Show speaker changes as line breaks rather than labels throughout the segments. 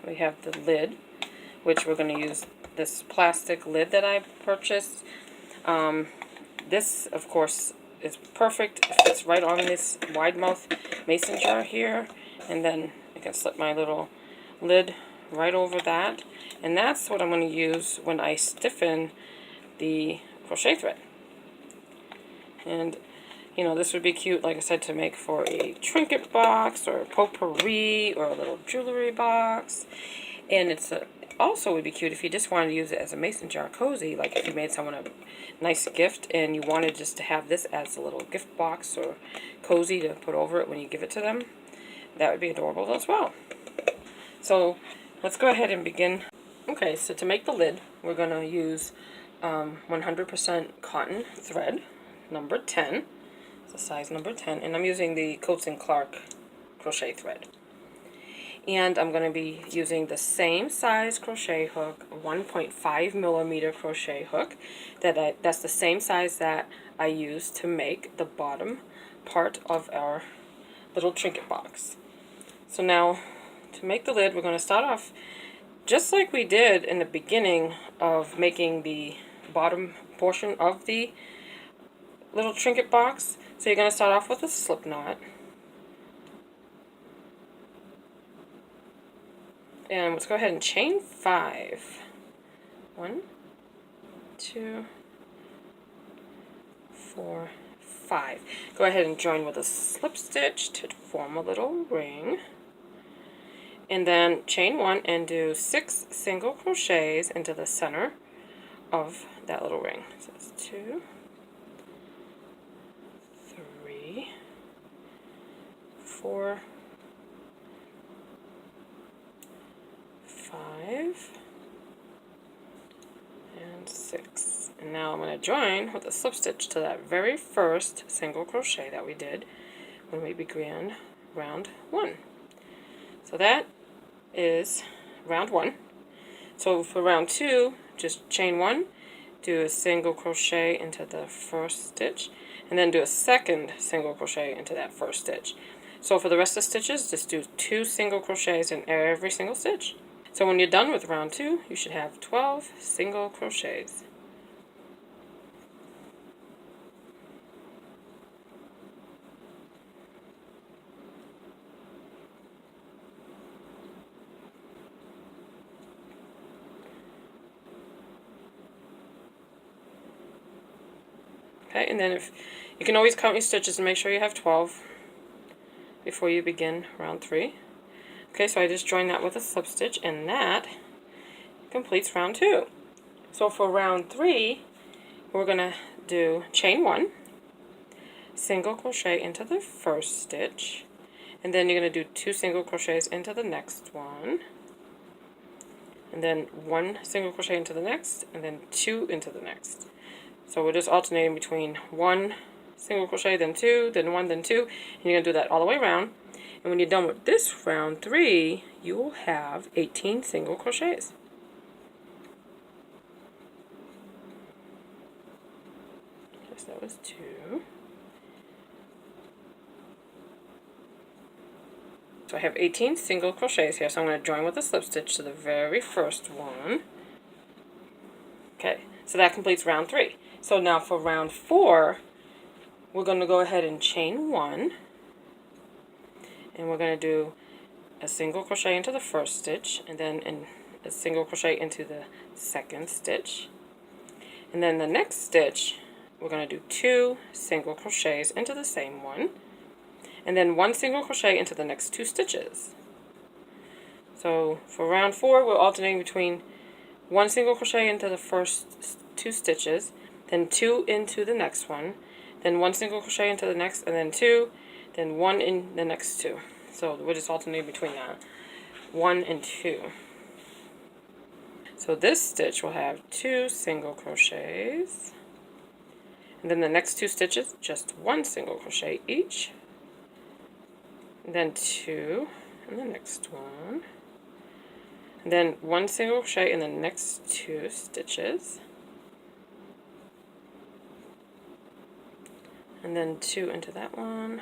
we have the lid, which we're going to use this plastic lid that I purchased. This, of course, is perfect. It fits right on this wide mouth mason jar here. And then I can slip my little lid right over that. And that's what I'm going to use when I stiffen the crochet thread. And, you know, this would be cute, like I said, to make for a trinket box or a potpourri or a little jewelry box. And it's also would be cute if you just wanted to use it as a mason jar cozy, like if you made someone a nice gift and you wanted just to have this as a little gift box or cozy to put over it when you give it to them. That would be adorable as well. So let's go ahead and begin. Okay, so to make the lid, we're going to use 100% cotton thread, number 10. It's a size number 10, and I'm using the Coats & Clark crochet thread. And I'm going to be using the same size crochet hook, 1.5 millimeter crochet hook. That's the same size that I used to make the bottom part of our little trinket box. So now, to make the lid, we're going to start off just like we did in the beginning of making the bottom portion of the little trinket box. So you're going to start off with a slip knot. And let's go ahead and chain 5. 1, 2, 4, 5. Go ahead and join with a slip stitch to form a little ring. And then chain 1 and do 6 single crochets into the center of that little ring. So it's 2, 3, 4, 5, and 6. And now I'm going to join with a slip stitch to that very first single crochet that we did when we began round 1. So that is round 1. So for round 2, just chain 1, do a single crochet into the first stitch, and then do a second single crochet into that first stitch. So for the rest of the stitches, just do 2 single crochets in every single stitch. So when you're done with round 2, you should have 12 single crochets. Okay, and then if you can always count your stitches and make sure you have 12 before you begin round 3. Okay, so I just joined that with a slip stitch, and that completes round 2. So for round 3, we're going to do chain 1, single crochet into the first stitch, and then you're going to do 2 single crochets into the next one, and then 1 single crochet into the next, and then 2 into the next. So we're just alternating between 1 single crochet, then 2, then 1, then 2, and you're going to do that all the way around. And when you're done with this round 3, you will have 18 single crochets. Yes, that was 2. So I have 18 single crochets here, so I'm going to join with a slip stitch to the very first one. Okay, so that completes round 3. So now for round 4, we're going to go ahead and chain 1. And we're going to do a single crochet into the first stitch, and then a single crochet into the second stitch. And then the next stitch, we're going to do 2 single crochets into the same one, and then 1 single crochet into the next 2 stitches. So for round 4, we're alternating between 1 single crochet into the first 2 stitches, then 2 into the next one, then 1 single crochet into the next, and then 2, then 1 in the next 2. So we're just alternating between that, 1 and 2. So this stitch will have 2 single crochets, and then the next 2 stitches, just 1 single crochet each, and then 2 in the next one, and then 1 single crochet in the next 2 stitches, and then 2 into that one,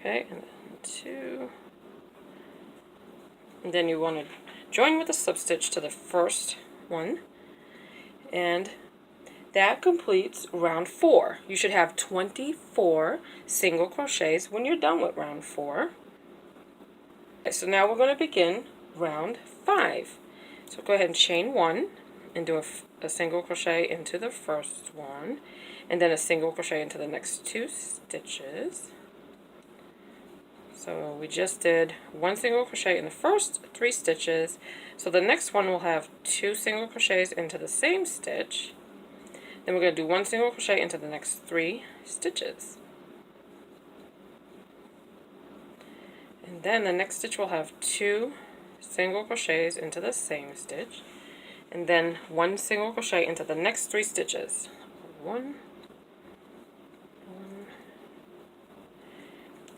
Okay, and then 2. And then you want to join with a slip stitch to the first one, and that completes round 4. You should have 24 single crochets when you're done with round 4. Okay, so now we're going to begin round 5. So go ahead and chain 1 and do a single crochet into the first one, and then a single crochet into the next 2 stitches. So we just did 1 single crochet in the first 3 stitches. So the next one will have 2 single crochets into the same stitch. Then we're going to do 1 single crochet into the next 3 stitches. And then the next stitch will have 2 single crochets into the same stitch. And then 1 single crochet into the next 3 stitches. 1.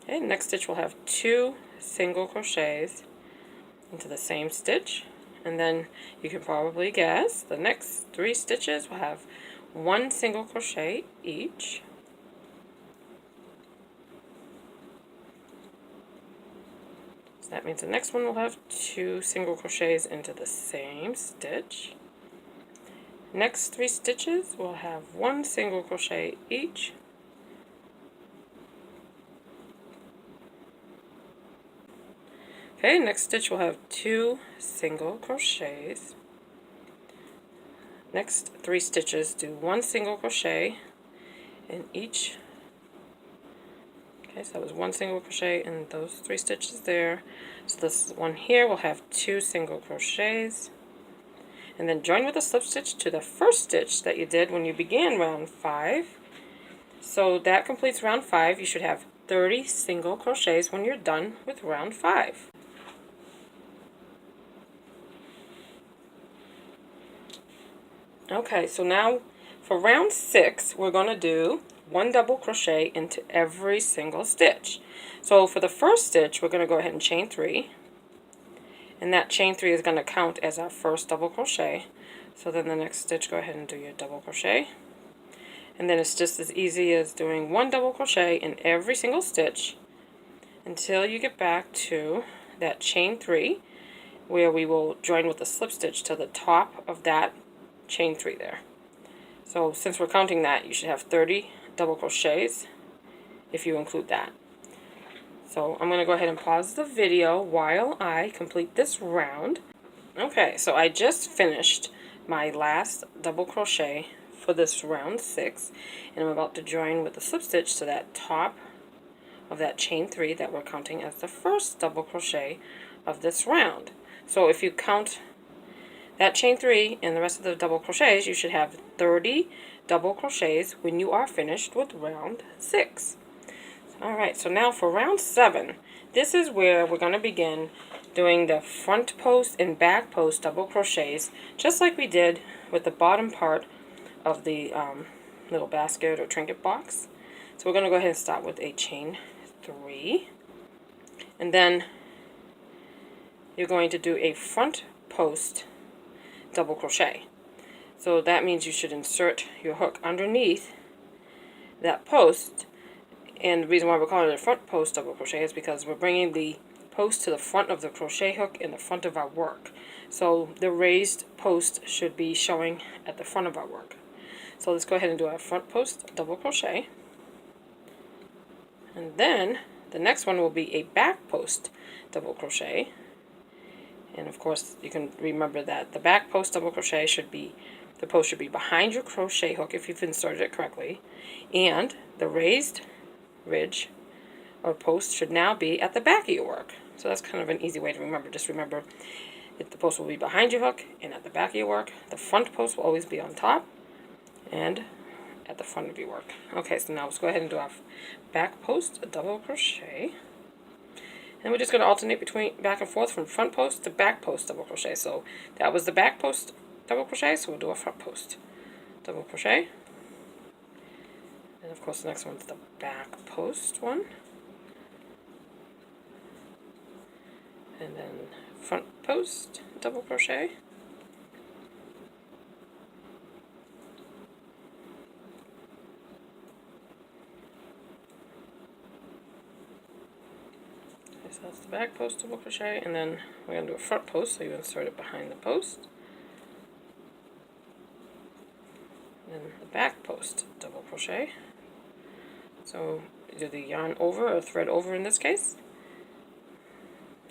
Okay, next stitch will have 2 single crochets into the same stitch. And then you can probably guess the next 3 stitches will have 1 single crochet each. So that means the next one will have 2 single crochets into the same stitch. Next 3 stitches will have 1 single crochet each. Okay, next stitch will have 2 single crochets. Next 3 stitches, do 1 single crochet in each. Okay, so that was 1 single crochet in those 3 stitches there. So this one here will have 2 single crochets. And then join with a slip stitch to the first stitch that you did when you began round 5. So that completes round 5. You should have 30 single crochets when you're done with round 5. Okay, so now for round 6, we're going to do 1 double crochet into every single stitch. So for the first stitch, we're going to go ahead and chain 3. And that chain 3 is going to count as our first double crochet. So then the next stitch, go ahead and do your double crochet. And then it's just as easy as doing 1 double crochet in every single stitch until you get back to that chain 3, where we will join with a slip stitch to the top of that chain 3 there. So since we're counting that, you should have 30 double crochets if you include that. So I'm going to go ahead and pause the video while I complete this round. Okay, so I just finished my last double crochet for this round 6, and I'm about to join with a slip stitch to that top of that chain 3 that we're counting as the first double crochet of this round. So if you count that chain 3 and the rest of the double crochets, you should have 30 double crochets when you are finished with round 6. Alright, so now for round 7, this is where we're going to begin doing the front post and back post double crochets, just like we did with the bottom part of the little basket or trinket box. So we're going to go ahead and start with a chain 3, and then you're going to do a front post double crochet. So that means you should insert your hook underneath that post. And the reason why we're calling it a front post double crochet is because we're bringing the post to the front of the crochet hook in the front of our work. So the raised post should be showing at the front of our work. So let's go ahead and do our front post double crochet. And then the next one will be a back post double crochet. And of course you can remember that the back post double crochet should be, the post should be behind your crochet hook if you've inserted it correctly, and the raised ridge or post should now be at the back of your work. So that's kind of an easy way to remember. Just remember that the post will be behind your hook and at the back of your work. The front post will always be on top and at the front of your work. Okay, so now let's go ahead and do our back post double crochet. And we're just going to alternate between back and forth from front post to back post double crochet. So that was the back post double crochet, so we'll do a front post double crochet. And of course the next one's the back post one. And then front post double crochet. So that's the back post double crochet, and then we're going to do a front post, so you insert it behind the post. Then the back post double crochet. So you do the yarn over, or thread over in this case.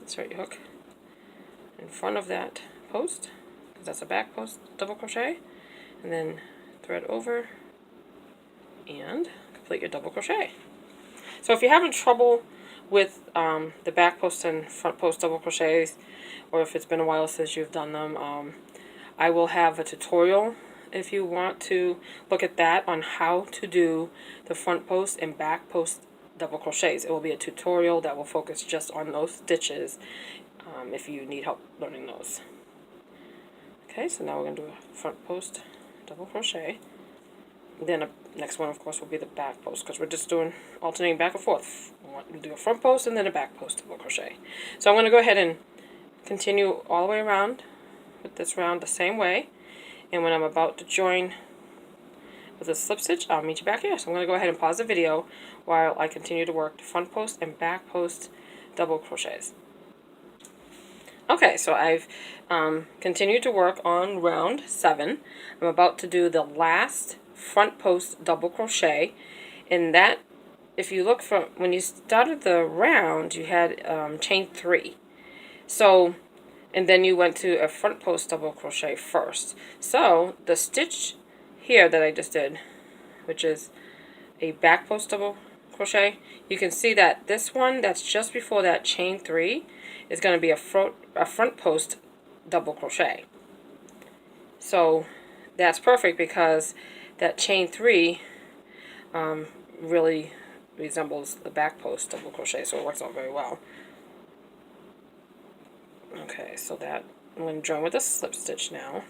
Insert your hook in front of that post, because that's a back post double crochet, and then thread over and complete your double crochet. So if you're having trouble with the back post and front post double crochets, or if it's been a while since you've done them, I will have a tutorial if you want to look at that on how to do the front post and back post double crochets. It will be a tutorial that will focus just on those stitches if you need help learning those. Okay, so now we're going to do a front post double crochet. Then the next one, of course, will be the back post, because we're just doing alternating back and forth. We'll do a front post and then a back post double crochet. So I'm going to go ahead and continue all the way around with this round the same way. And when I'm about to join with a slip stitch, I'll meet you back here. So I'm going to go ahead and pause the video while I continue to work the front post and back post double crochets. Okay, so I've continued to work on round 7. I'm about to do the last front post double crochet. And that, if you look from when you started the round, you had chain 3. So, and then you went to a front post double crochet first. So the stitch here that I just did, which is a back post double crochet, you can see that this one that's just before that chain 3 is going to be a front post double crochet. So that's perfect, because that chain 3 really resembles the back post double crochet, so it works out very well. Okay, so that I'm going to join with a slip stitch now,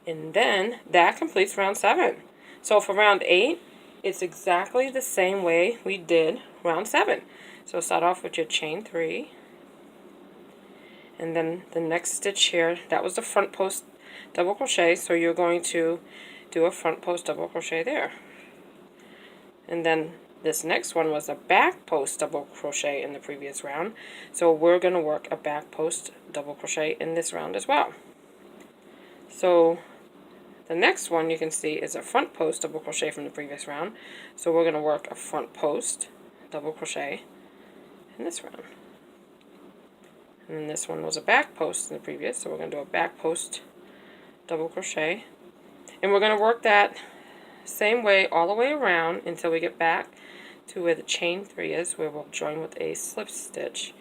and then that completes round 7. So for round 8, it's exactly the same way we did round 7. So start off with your chain 3, and then the next stitch here, that was the front post double crochet, so you're going to do a front post double crochet there. And then this next one was a back post double crochet in the previous round, so we're going to work a back post double crochet in this round as well. So the next one you can see is a front post double crochet from the previous round, so we're going to work a front post double crochet in this round. And then this one was a back post in the previous, so we're going to do a back post double crochet, and we're going to work that same way all the way around until we get back to where the chain 3 is, where we'll join with a slip stitch.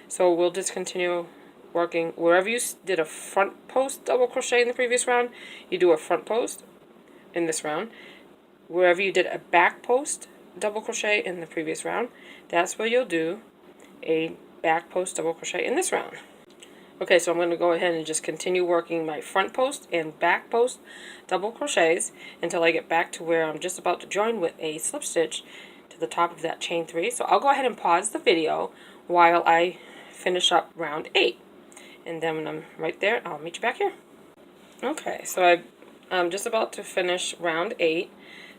So we'll just continue working wherever you did a front post double crochet in the previous round, you do a front post in this round. Wherever you did a back post double crochet in the previous round, that's where you'll do a back post double crochet in this round. Okay, so I'm going to go ahead and just continue working my front post and back post double crochets until I get back to where I'm just about to join with a slip stitch to the top of that chain 3. So I'll go ahead and pause the video while I finish up round 8. And then when I'm right there, I'll meet you back here. Okay, so I'm just about to finish round 8.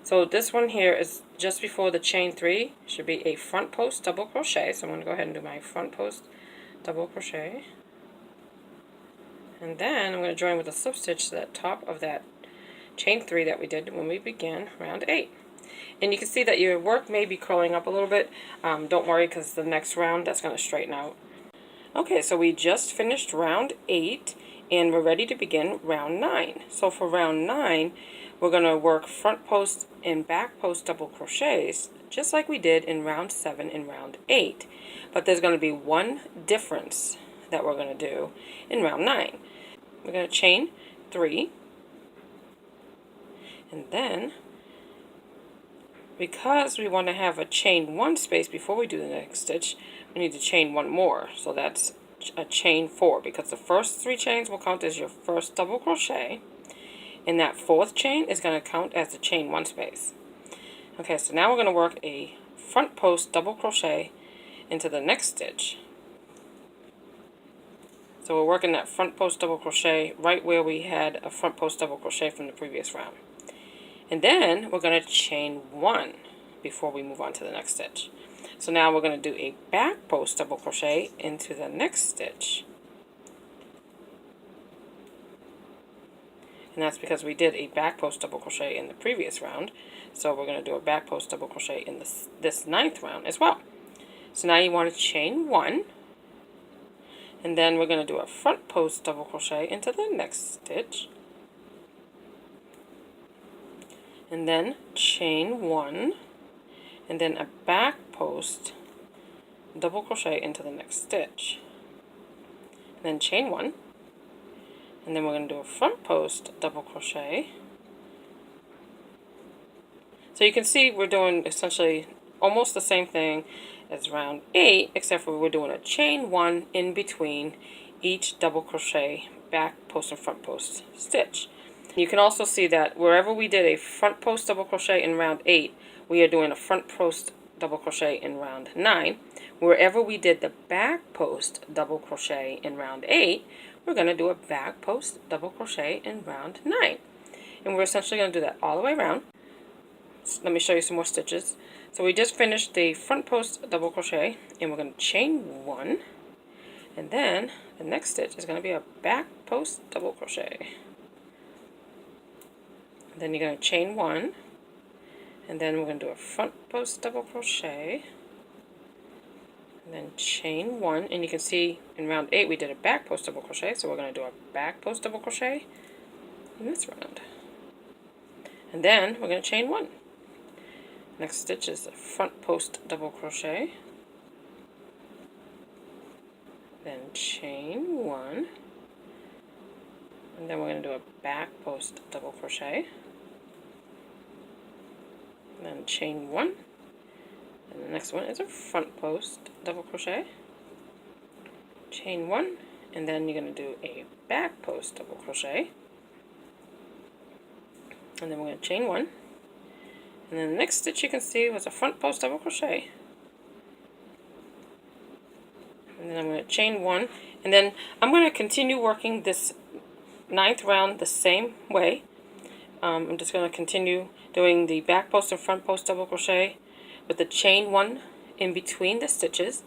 So this one here is just before the chain 3. Should be a front post double crochet. So I'm going to go ahead and do my front post double crochet. And then I'm going to join with a slip stitch to the top of that chain 3 that we did when we began round 8. And you can see that your work may be curling up a little bit. Don't worry, because the next round that's going to straighten out. Okay, so we just finished round 8 and we're ready to begin round 9. So for round 9, we're going to work front post and back post double crochets just like we did in round 7 and round 8. But there's going to be one difference that we're going to do in round 9. We're going to chain 3, and then because we want to have a chain 1 space before we do the next stitch, we need to chain 1 more. So that's a chain 4, because the first 3 chains will count as your first double crochet, and that 4th chain is going to count as the chain 1 space. Okay, so now we're going to work a front post double crochet into the next stitch. So we're working that front post double crochet right where we had a front post double crochet from the previous round. And then we're going to chain 1 before we move on to the next stitch. So now we're going to do a back post double crochet into the next stitch. And that's because we did a back post double crochet in the previous round. So we're going to do a back post double crochet in this 9th round as well. So now you want to chain 1. And then we're going to do a front post double crochet into the next stitch. And then chain 1. And then a back post double crochet into the next stitch. And then chain 1. And then we're going to do a front post double crochet. So you can see we're doing essentially almost the same thing as round 8, except for we're doing a chain 1 in between each double crochet back post and front post stitch. You can also see that wherever we did a front post double crochet in round 8, we are doing a front post double crochet in round 9. Wherever we did the back post double crochet in round 8, we're going to do a back post double crochet in round 9. And we're essentially going to do that all the way around. So let me show you some more stitches. So we just finished the front post double crochet, and we're going to chain 1. And then the next stitch is going to be a back post double crochet. Then you're going to chain 1, and then we're going to do a front post double crochet, and then chain 1, and you can see in round 8 we did a back post double crochet, so we're going to do a back post double crochet in this round. And then we're going to chain 1. Next stitch is a front post double crochet, then chain 1, and then we're going to do a back post double crochet, and then chain 1, and the next one is a front post double crochet, chain 1, and then you're going to do a back post double crochet, and then we're going to chain 1, and then the next stitch you can see was a front post double crochet, and then I'm going to chain 1, and then I'm going to continue working this 9th round the same way. I'm just going to continue doing the back post and front post double crochet with the chain 1 in between the stitches,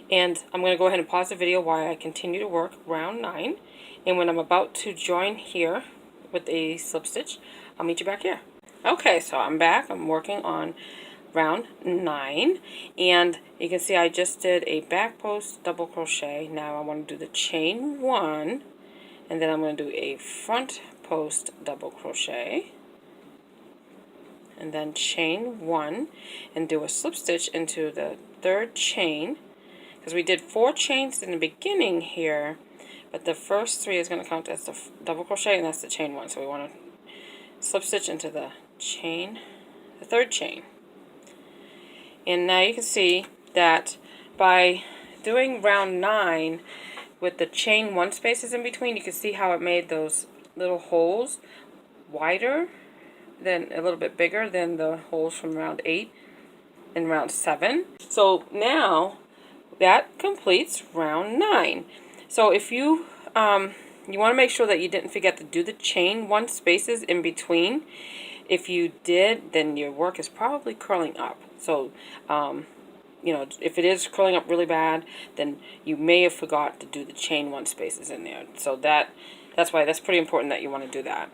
and I'm going to go ahead and pause the video while I continue to work round 9, and when I'm about to join here with a slip stitch, I'll meet you back here. Okay, so I'm back. I'm working on round 9, and you can see I just did a back post double crochet. Now I want to do the chain 1, and then I'm going to do a front post double crochet, and then chain 1 and do a slip stitch into the 3rd chain, because we did 4 chains in the beginning here, but the first 3 is going to count as the double crochet, and that's the chain 1. So we want to slip stitch into the 3rd chain. And now you can see that by doing round 9 with the chain 1 spaces in between, you can see how it made those little holes wider, then a little bit bigger than the holes from round 8 and round 7. So now that completes round 9. So if you you want to make sure that you didn't forget to do the chain 1 spaces in between. If you did, then your work is probably curling up. So you know, if it is curling up really bad, then you may have forgot to do the chain 1 spaces in there. So that's why that's pretty important that you want to do that.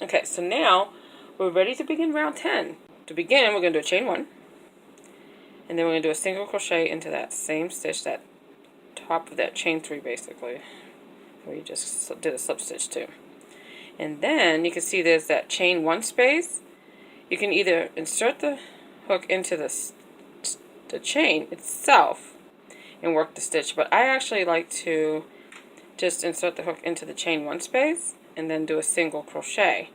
Okay, so now we're ready to begin round 10. To begin, we're going to do a chain 1, and then we're going to do a single crochet into that same stitch, that top of that chain 3 basically, where you just did a slip stitch too. And then you can see there's that chain 1 space. You can either insert the hook into the chain itself and work the stitch, but I actually like to just insert the hook into the chain 1 space and then do a single crochet,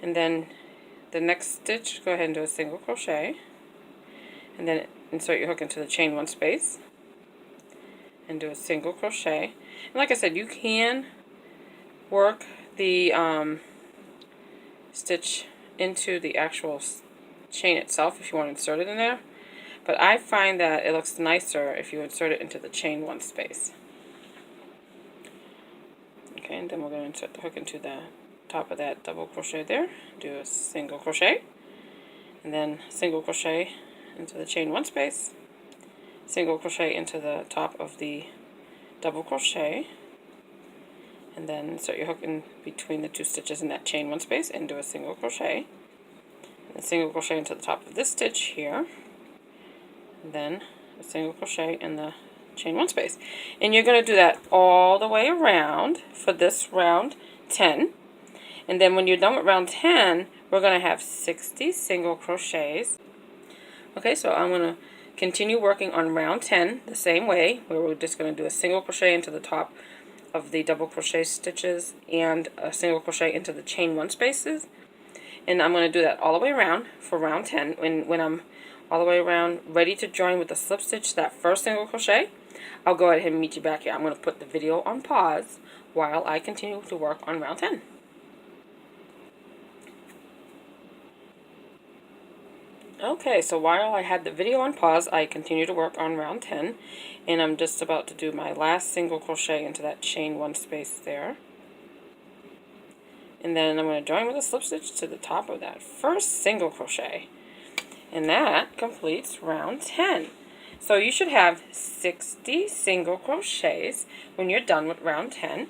and then the next stitch go ahead and do a single crochet, and then insert your hook into the chain 1 space and do a single crochet. And like I said, you can work the stitch into the actual chain itself if you want to insert it in there, but I find that it looks nicer if you insert it into the chain 1 space. Okay, and then we're going to insert the hook into the top of that double crochet there, do a single crochet, and then single crochet into the chain 1 space, single crochet into the top of the double crochet, and then insert your hook in between the 2 stitches in that chain 1 space and do a single crochet, and single crochet into the top of this stitch here, and then a single crochet in the chain 1 space. And you're going to do that all the way around for this round 10. And then when you're done with round 10, we're going to have 60 single crochets. Okay, so I'm going to continue working on round 10 the same way, where we're just going to do a single crochet into the top of the double crochet stitches and a single crochet into the chain 1 spaces. And I'm going to do that all the way around for round 10. When I'm all the way around ready to join with the slip stitch, that first single crochet, I'll go ahead and meet you back here. I'm going to put the video on pause while I continue to work on round 10. Okay, so while I had the video on pause, I continue to work on round 10, and I'm just about to do my last single crochet into that chain 1 space there. And then I'm going to join with a slip stitch to the top of that first single crochet. And that completes round 10. So you should have 60 single crochets when you're done with round 10.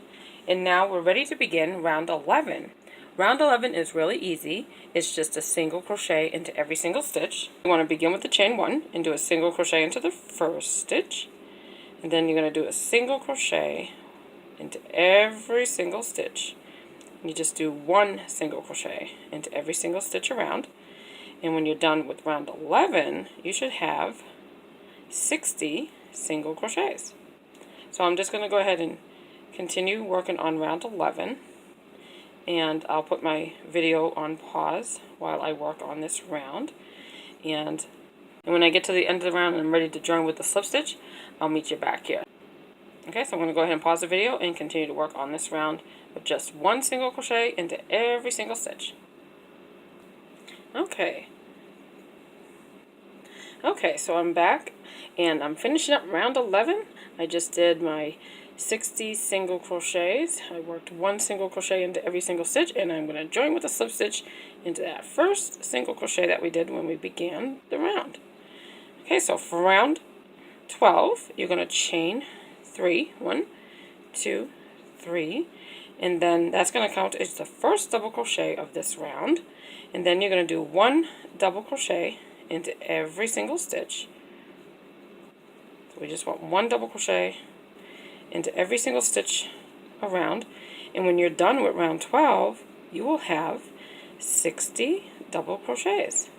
And now we're ready to begin round 11. Round 11 is really easy. It's just a single crochet into every single stitch. You want to begin with the chain 1 and do a single crochet into the first stitch. And then you're going to do a single crochet into every single stitch. You just do 1 single crochet into every single stitch around. And when you're done with round 11, you should have 60 single crochets. So I'm just going to go ahead and continue working on round 11. And I'll put my video on pause while I work on this round. And when I get to the end of the round and I'm ready to join with the slip stitch, I'll meet you back here. Okay, so I'm going to go ahead and pause the video and continue to work on this round with just 1 single crochet into every single stitch. Okay, so I'm back and I'm finishing up round 11. I just did my 60 single crochets. I worked 1 single crochet into every single stitch, and I'm going to join with a slip stitch into that first single crochet that we did when we began the round. Okay, so for round 12, you're going to chain 3, 1, 2, 3, and then that's going to count as the first double crochet of this round. And then you're going to do 1 double crochet into every single stitch. So we just want 1 double crochet into every single stitch around, and when you're done with round 12, you will have 60 double crochets.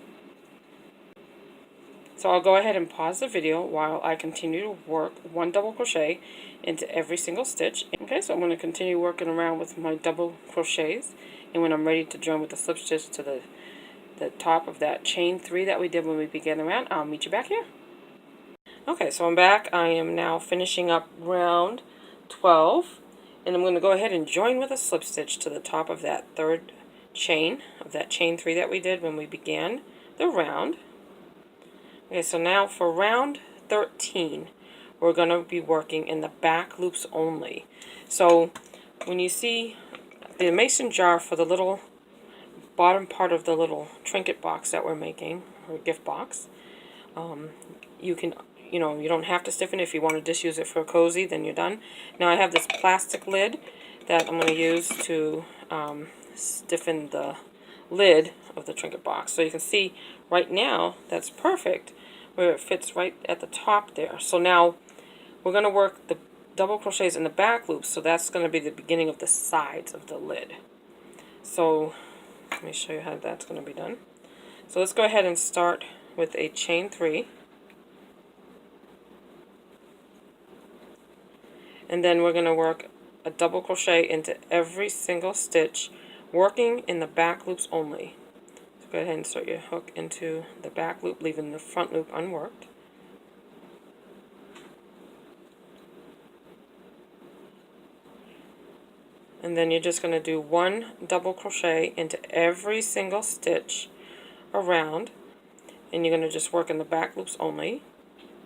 So I'll go ahead and pause the video while I continue to work 1 double crochet into every single stitch. Okay, so I'm going to continue working around with my double crochets, and when I'm ready to join with the slip stitch to the top of that chain 3 that we did when we began the round, I'll meet you back here. Okay, so I'm back. I am now finishing up round 12, and I'm going to go ahead and join with a slip stitch to the top of that third chain, of that chain 3 that we did when we began the round. Okay, so now for round 13, we're going to be working in the back loops only. So when you see the mason jar for the little bottom part of the little trinket box that we're making, or gift box, you don't have to stiffen it. If you want to just use it for a cozy, then you're done. Now I have this plastic lid that I'm going to use to stiffen the lid of the trinket box. So you can see right now that's perfect where it fits right at the top there. So now we're going to work the double crochets in the back loops, so that's going to be the beginning of the sides of the lid. So let me show you how that's going to be done. So let's go ahead and start with a chain 3. And then we're going to work a double crochet into every single stitch, working in the back loops only. So go ahead and insert your hook into the back loop, leaving the front loop unworked. And then you're just going to do 1 double crochet into every single stitch around, and you're going to just work in the back loops only.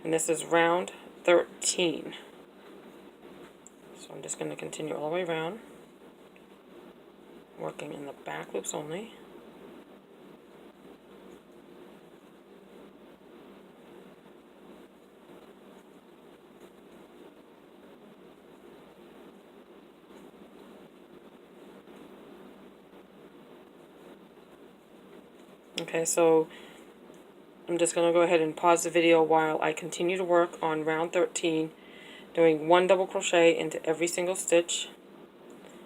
And this is round 13. So I'm just going to continue all the way around, working in the back loops only. Okay, so I'm just going to go ahead and pause the video while I continue to work on round 13, doing 1 double crochet into every single stitch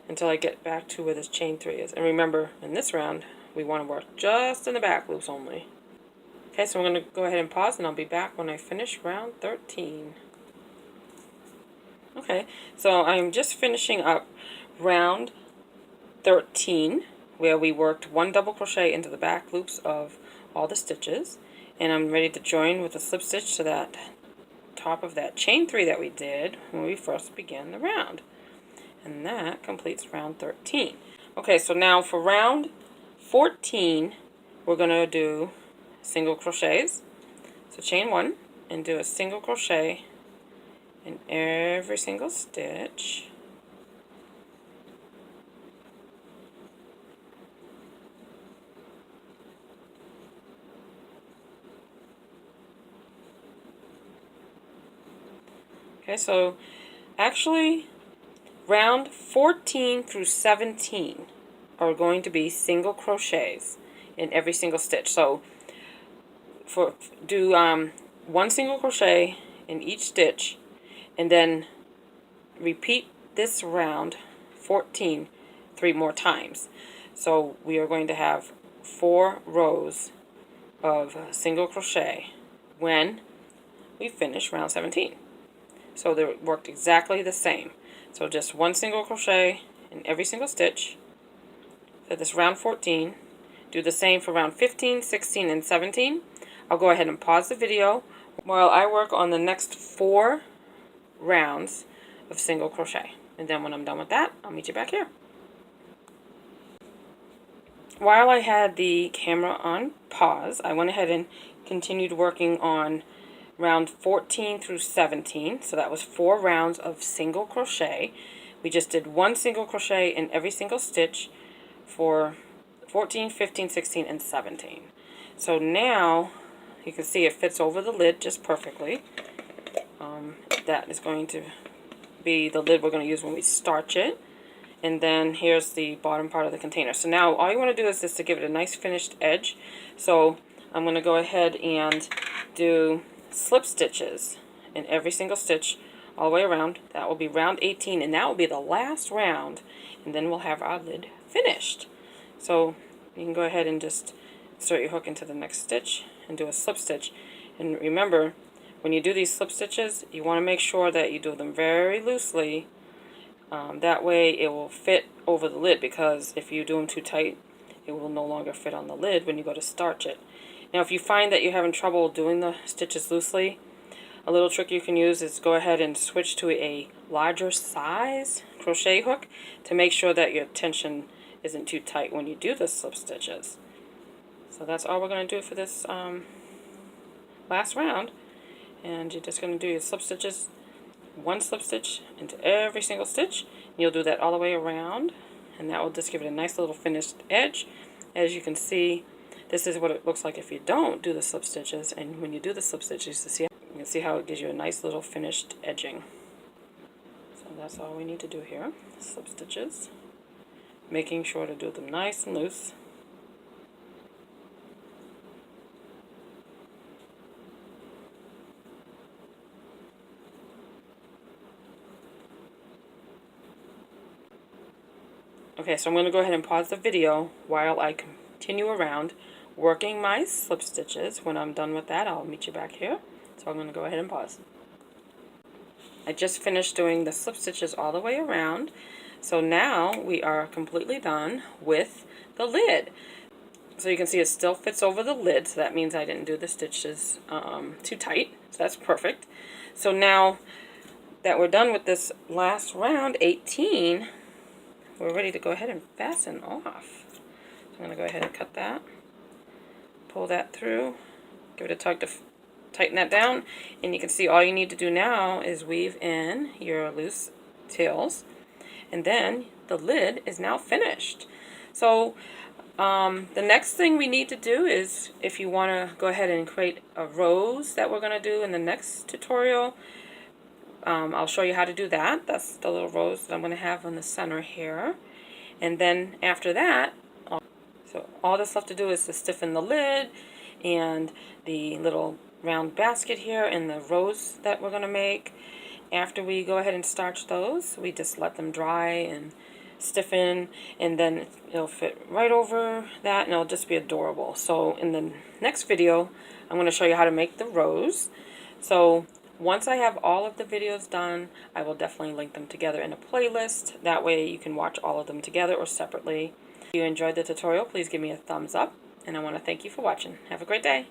until I get back to where this chain 3 is. And remember, in this round, we want to work just in the back loops only. Okay, so I'm going to go ahead and pause, and I'll be back when I finish round 13. Okay, so I'm just finishing up round 13, where we worked 1 double crochet into the back loops of all the stitches, and I'm ready to join with a slip stitch to that top of that chain 3 that we did when we first began the round. And that completes round 13. Okay, so now for round 14, we're going to do single crochets. So chain 1 and do a single crochet in every single stitch. Okay, so actually round 14 through 17 are going to be single crochets in every single stitch. So do 1 single crochet in each stitch, and then repeat this round 14 3 more times. So we are going to have 4 rows of single crochet when we finish round 17. So they worked exactly the same. So just 1 single crochet in every single stitch for this round 14. Do the same for round 15, 16, and 17. I'll go ahead and pause the video while I work on the next 4 rounds of single crochet. And then when I'm done with that, I'll meet you back here. While I had the camera on pause, I went ahead and continued working on round 14 through 17. So that was 4 rounds of single crochet. We just did 1 single crochet in every single stitch for 14, 15, 16, and 17. So now you can see it fits over the lid just perfectly. That is going to be the lid we're going to use when we starch it. And then here's the bottom part of the container. So now all you want to do is just to give it a nice finished edge. So I'm going to go ahead and do slip stitches in every single stitch all the way around. That will be round 18, and that will be the last round, and then we'll have our lid finished. So you can go ahead and just insert your hook into the next stitch and do a slip stitch. And remember, when you do these slip stitches, you want to make sure that you do them very loosely. That way it will fit over the lid, because if you do them too tight, it will no longer fit on the lid when you go to starch it. Now if you find that you're having trouble doing the stitches loosely, a little trick you can use is go ahead and switch to a larger size crochet hook to make sure that your tension isn't too tight when you do the slip stitches. So that's all we're going to do for this last round. And you're just going to do your slip stitches, 1 slip stitch into every single stitch. You'll do that all the way around, and that will just give it a nice little finished edge. As you can see, this is what it looks like if you don't do the slip stitches, and when you do the slip stitches, you can see how it gives you a nice little finished edging. So that's all we need to do here, slip stitches, making sure to do them nice and loose. Okay, so I'm going to go ahead and pause the video while I continue around working my slip stitches. When I'm done with that, I'll meet you back here. So I'm going to go ahead and pause. I just finished doing the slip stitches all the way around. So now we are completely done with the lid. So you can see it still fits over the lid, so that means I didn't do the stitches too tight. So that's perfect. So now that we're done with this last round, 18, we're ready to go ahead and fasten off. So I'm going to go ahead and cut that, pull that through, give it a tug to tighten that down, and you can see all you need to do now is weave in your loose tails, and then the lid is now finished. So the next thing we need to do is, if you want to go ahead and create a rose that we're going to do in the next tutorial, I'll show you how to do that. That's the little rose that I'm going to have in the center here. And then after that, so So all that's left to do is to stiffen the lid and the little round basket here and the rose that we're going to make. After we go ahead and starch those, we just let them dry and stiffen, and then it'll fit right over that and it'll just be adorable. So in the next video, I'm going to show you how to make the rose. So once I have all of the videos done, I will definitely link them together in a playlist. That way you can watch all of them together or separately. If you enjoyed the tutorial, please give me a thumbs up, and I want to thank you for watching. Have a great day.